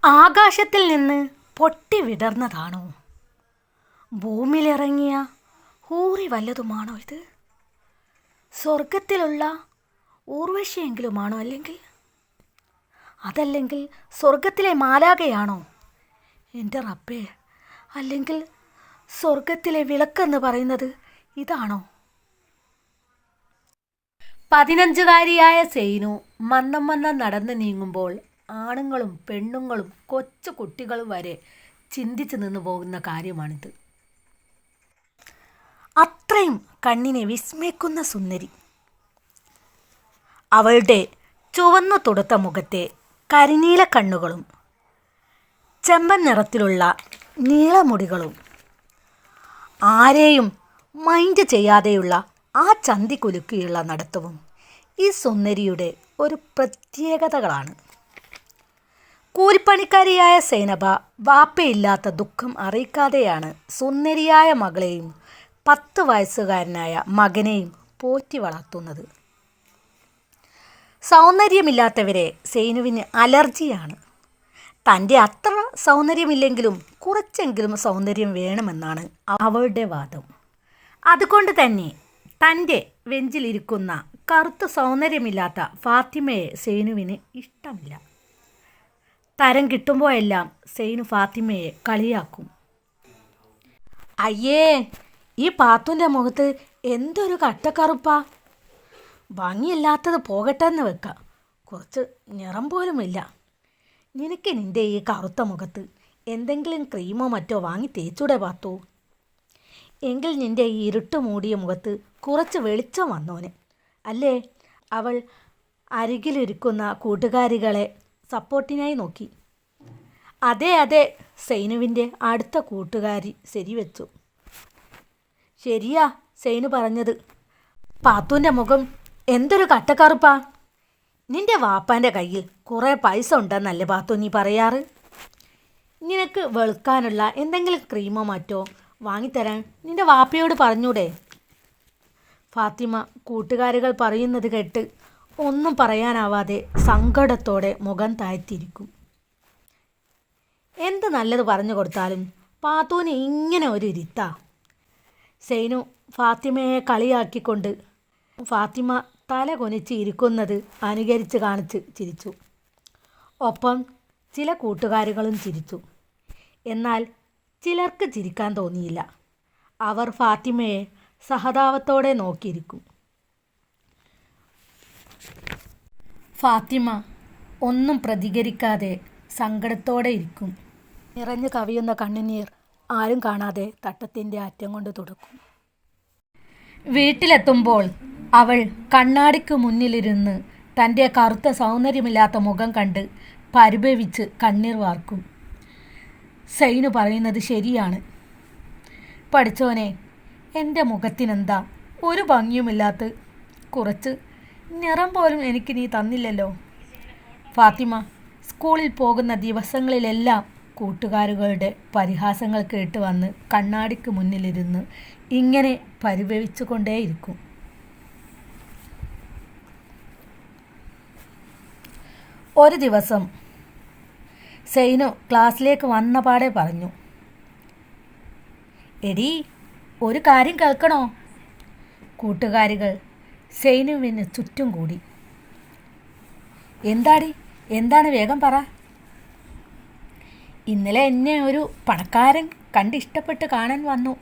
ആകാശത്തിൽ നിന്ന് പൊട്ടി വിടർന്നതാണോ? ഭൂമിയിലിറങ്ങിയ ഊറി വല്ലതുമാണോ ഇത്? സ്വർഗത്തിലുള്ള ഊർവശിയെങ്കിലുമാണോ? അതല്ലെങ്കിൽ സ്വർഗത്തിലെ മാലാഖയാണോ? എൻ്റെ റബ്ബേ, അല്ലെങ്കിൽ സ്വർഗത്തിലെ വിളക്കെന്ന് പറയുന്നത് ഇതാണോ? 15കാരിയായ സെയ്നു മന്ദം മന്ദം നടന്നു നീങ്ങുമ്പോൾ ആണുങ്ങളും പെണ്ണുങ്ങളും കൊച്ചു കുട്ടികളും വരെ ചിന്തിച്ചു നിന്നു പോകുന്ന കാര്യമാണിത്. അത്രയും കണ്ണിനെ വിസ്മയിക്കുന്ന സുന്ദരി. അവളുടെ ചുവന്നു തുടുത്ത മുഖത്തെ കരിനീല കണ്ണുകളും ചെമ്പൻ നിറത്തിലുള്ള നീളമുടികളും ആരെയും മൈൻഡ് ചെയ്യാതെയുള്ള ആ ചന്തി കുലുക്കിയുള്ള നടത്തവും ഈ സുന്ദരിയുടെ ഒരു പ്രത്യേകതകളാണ്. കൂലിപ്പണിക്കാരിയായ സൈനബ വാപ്പയില്ലാത്ത ദുഃഖം അറിയിക്കാതെയാണ് സുന്ദരിയായ മകളെയും 10 വയസ്സുകാരനായ മകനെയും പോറ്റി വളർത്തുന്നത്. സൗന്ദര്യമില്ലാത്തവരെ സൈനുവിന് അലർജിയാണ്. തൻ്റെ അത്ര സൗന്ദര്യമില്ലെങ്കിലും കുറച്ചെങ്കിലും സൗന്ദര്യം വേണമെന്നാണ് അവളുടെ വാദം. അതുകൊണ്ട് തന്നെ തൻ്റെ വെഞ്ചിലിരിക്കുന്ന കറുത്ത സൗന്ദര്യമില്ലാത്ത ഫാത്തിമയെ സൈനുവിന് ഇഷ്ടമില്ല. തരം കിട്ടുമ്പോഴെല്ലാം സൈനു ഫാത്തിമയെ കളിയാക്കും. അയ്യേ, ഈ പാത്തുൻ്റെ മുഖത്ത് എന്തൊരു കട്ടക്കറുപ്പാ! ഭംഗിയില്ലാത്തത് പോകട്ടെ എന്ന് വെക്കാം, കുറച്ച് നിറം പോലുമില്ല. നിനക്ക് നിൻ്റെ ഈ കറുത്ത മുഖത്ത് എന്തെങ്കിലും ക്രീമോ മറ്റോ വാങ്ങി തേച്ചൂടെ പാത്തു? എങ്കിൽ നിൻ്റെ ഈ ഇരുട്ട് മൂടിയ മുഖത്ത് കുറച്ച് വെളിച്ചം വന്നോനെ അല്ലേ? അവൾ അരികിലിരിക്കുന്ന കൂട്ടുകാരികളെ സപ്പോർട്ടിനായി നോക്കി. അതെ, സൈനുവിൻ്റെ അടുത്ത കൂട്ടുകാരി ശരിവെച്ചു. ശരിയാ സൈനു പറഞ്ഞത്. പാത്തുൻ്റെ മുഖം എന്തൊരു കട്ടക്കറുപ്പാ! നിൻ്റെ വാപ്പാൻ്റെ കയ്യിൽ കുറേ പൈസ ഉണ്ടെന്നല്ലേ പാത്തു നീ പറയാറ്? നിനക്ക് വെളുക്കാനുള്ള എന്തെങ്കിലും ക്രീമോ മറ്റോ വാങ്ങിത്തരാൻ നിൻ്റെ വാപ്പയോട് പറഞ്ഞൂടെ? ഫാത്തിമ കൂട്ടുകാരികൾ പറയുന്നത് കേട്ട് ഒന്നും പറയാനാവാതെ സങ്കടത്തോടെ മുഖം താഴ്ത്തിയിരിക്കും. എന്ത് നല്ലത് പറഞ്ഞു കൊടുത്താലും പാത്തുവിന് ഇങ്ങനെ ഒരു ഇരുത്താ. സൈനു ഫാത്തിമയെ കളിയാക്കിക്കൊണ്ട് ഫാത്തിമ തല കുനിച്ച് ഇരിക്കുന്നത് അനുകരിച്ച് കാണിച്ച് ചിരിച്ചു. ഒപ്പം ചില കൂട്ടുകാരികളും ചിരിച്ചു. എന്നാൽ ചിലർക്ക് ചിരിക്കാൻ തോന്നിയില്ല. അവർ ഫാത്തിമയെ സഹതാപത്തോടെ നോക്കിയിരിക്കും. ഫാത്തിമ ഒന്നും പ്രതികരിക്കാതെ സങ്കടത്തോടെ ഇരിക്കും. നിറഞ്ഞു കവിയുന്ന കണ്ണുനീർ ആരും കാണാതെ തട്ടത്തിൻ്റെ അറ്റം കൊണ്ട് തുടക്കും. വീട്ടിലെത്തുമ്പോൾ അവൾ കണ്ണാടിക്ക് മുന്നിലിരുന്ന് തൻ്റെ കറുത്ത സൗന്ദര്യമില്ലാത്ത മുഖം കണ്ട് പരിഭവിച്ച് കണ്ണീർ വാർക്കും. സൈനു പറയുന്നത് ശരിയാണ്. പഠിച്ചോനെ, എൻ്റെ മുഖത്തിനെന്താ ഒരു ഭംഗിയുമില്ലാത്ത, കുറച്ച് നിറം പോലും എനിക്ക് നീ തന്നില്ലല്ലോ. ഫാത്തിമ സ്കൂളിൽ പോകുന്ന ദിവസങ്ങളിലെല്ലാം കൂട്ടുകാരുകളുടെ പരിഹാസങ്ങൾ കേട്ട് വന്ന് കണ്ണാടിക്ക് മുന്നിലിരുന്ന് ഇങ്ങനെ പരിഭവിച്ചു കൊണ്ടേയിരിക്കും. ഒരു ദിവസം സൈനു ക്ലാസ്സിലേക്ക് വന്ന പാടെ പറഞ്ഞു, എടീ, ഒരു കാര്യം കേൾക്കണോ? കൂട്ടുകാരികൾ സൈനുവിന് ചുറ്റും കൂടി. എന്താണ് വേഗം പറ. ഇന്നലെ എന്നെ ഒരു പണക്കാരൻ കണ്ട് ഇഷ്ടപ്പെട്ട് കാണാൻ വന്നു.